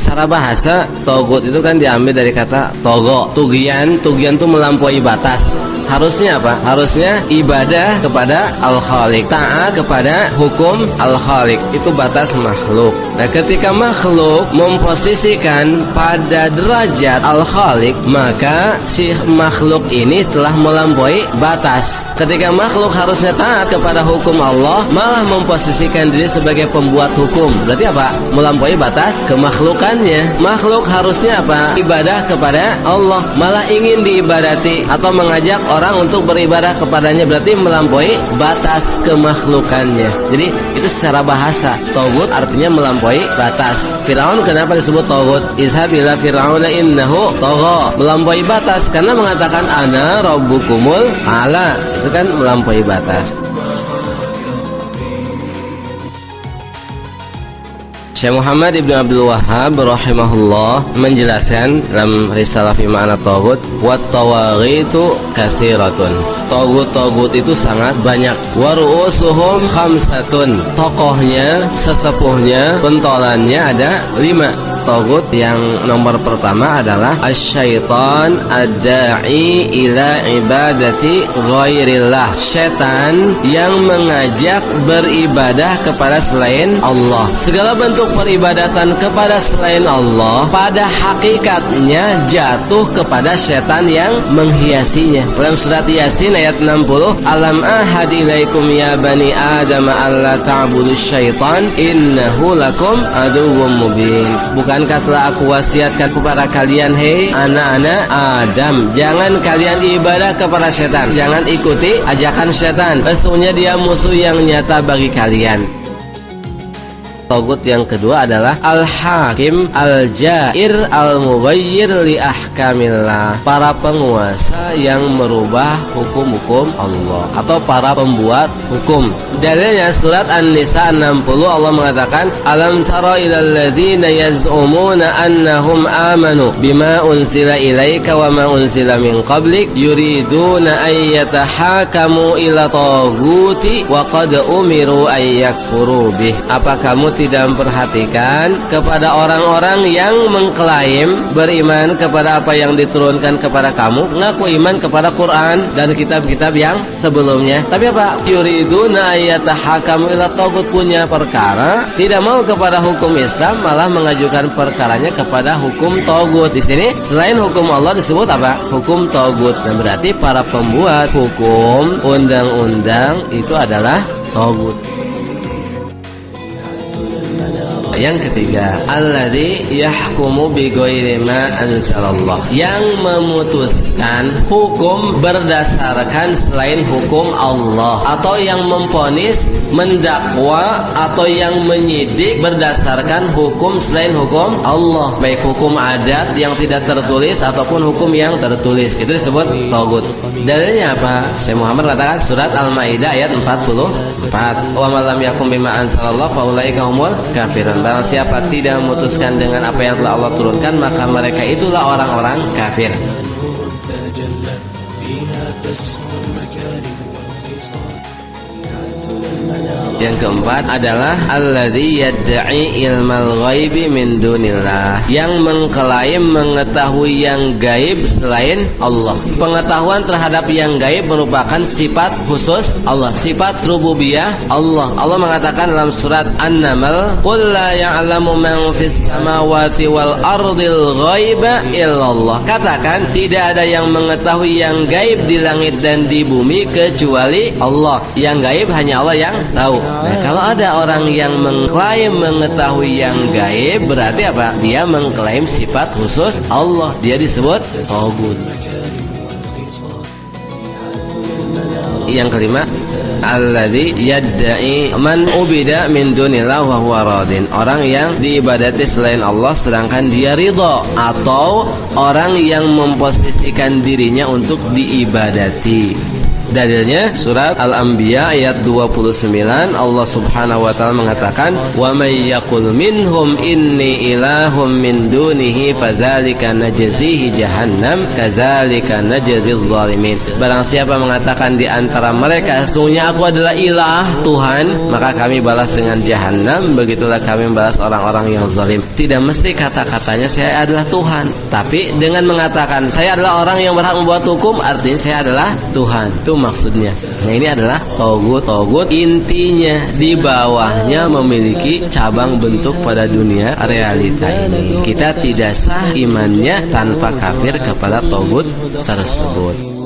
Secara bahasa, togut itu kan diambil dari kata togo, tugian. Tugian itu melampaui batas. Harusnya apa? Harusnya ibadah kepada Al-Khaliq, taat kepada hukum Al-Khaliq. Itu batas makhluk. Nah, ketika makhluk memposisikan pada derajat Al-Khaliq, maka si makhluk ini telah melampaui batas. Ketika makhluk harusnya taat kepada hukum Allah, malah memposisikan diri sebagai pembuat hukum. Berarti apa? Melampaui batas kemakhlukannya. Makhluk harusnya apa? Ibadah kepada Allah, malah ingin diibadati atau mengajak orang untuk beribadah kepadanya, berarti melampaui batas kemakhlukannya. Jadi itu secara bahasa. Togut artinya melampaui batas. Firaun kenapa disebut togut? Izhab ila fir'auna innahu tagha. Melampaui batas karena mengatakan ana rabbukumul a'la. Itu kan melampaui batas. Syekh Muhammad Ibn Abdul Wahhab rahimahullah menjelaskan dalam risalah fi ma'na taghut, wa tawaghitu katsiratun. Taghut-taghut itu sangat banyak. Wa ru'usuhum khamsatun. Tokohnya, sesepuhnya, pentolannya ada 5. Taghut yang nomor pertama adalah asyaitan ad-da'i ila ibadati ghairillah. Setan yang mengajak beribadah kepada selain Allah. Segala bentuk peribadatan kepada selain Allah pada hakikatnya jatuh kepada setan yang menghiasinya. Dalam surat Yasin ayat 60, alam ahad ilaikum ya bani adam alla ta'budus syaitan innahu lakum aduwwum mubin. Bukankah telah aku wasiatkan kepada kalian, hei anak-anak Adam, jangan kalian ibadah kepada setan, jangan ikuti ajakan setan, sesungguhnya dia musuh yang nyata bagi kalian. Taghut yang kedua adalah al-hakim al-jair al-mughayyir li ahkamillah. Para penguasa yang merubah hukum-hukum Allah atau para pembuat hukum. Dalilnya surat An-Nisa 60, Allah mengatakan alam tara ilal ladzina yaz'umuna annahum amanu bima unzila ilaika wa ma unzila min qablik yuriduna an yatahakamu ila taghuti wa qad umiru an yakfuru bih. Apa kamu tidak memperhatikan kepada orang-orang yang mengklaim beriman kepada apa yang diturunkan kepada kamu, mengaku iman kepada Quran dan kitab-kitab yang sebelumnya, tapi apa? Yuriduna ayatahakamu ila taghut, punya perkara tidak mau kepada hukum Islam, malah mengajukan perkaranya kepada hukum taghut. Di sini selain hukum Allah disebut apa? Hukum taghut. Dan berarti para pembuat hukum undang-undang itu adalah taghut. Yang ketiga, alladzi yahkumu bi ghairi ma anzalallah, yang memutuskan hukum berdasarkan selain hukum Allah, atau yang memvonis, mendakwa atau yang menyidik berdasarkan hukum selain hukum Allah, baik hukum adat yang tidak tertulis ataupun hukum yang tertulis. Itu disebut taghut. Dalilnya apa? Syekh Muhammad katakan surat Al-Maidah ayat 44, wa man lam yakum bima anzalallah fa ulaika humul kafirun. Barang siapa tidak memutuskan dengan apa yang telah Allah turunkan, maka mereka itulah orang-orang kafir. Yang keempat adalah alladzi yad'i ilmal ghaibi min dunillah, yang mengklaim mengetahui yang gaib selain Allah. Pengetahuan terhadap yang gaib merupakan sifat khusus Allah, sifat rububiyah Allah. Allah mengatakan dalam surat An-Naml, qul la ya'lamu man fis samawati wal ardil ghaiba illallah. Katakan, tidak ada yang mengetahui yang gaib di langit dan di bumi kecuali Allah. Yang gaib hanya Allah yang tahu. Nah, kalau ada orang yang mengklaim mengetahui yang gaib, berarti apa? Dia mengklaim sifat khusus Allah. Dia disebut taghut. Yang kelima, alladzi yadda'i man ubida min dunillah wa huwa radin, orang yang diibadati selain Allah sedangkan dia ridha, atau orang yang memposisikan dirinya untuk diibadati. Dalilnya surat Al-Anbiya ayat 29, Allah Subhanahu wa taala mengatakan, "Wa may yaqul minhum inni ilahum min dunihi fadzalika najzihi jahannam kadzalika najzil zalimin." Barang siapa mengatakan di antara mereka, sesungguhnya aku adalah ilah Tuhan, maka kami balas dengan jahanam, begitulah kami membalas orang-orang yang zalim. Tidak mesti kata-katanya saya adalah Tuhan, tapi dengan mengatakan saya adalah orang yang berhak membuat hukum, artinya saya adalah Tuhan. Itu maksudnya. Nah, ini adalah togut. Intinya di bawahnya memiliki cabang bentuk pada dunia realita ini. Kita tidak sah imannya tanpa kafir kepada togut tersebut.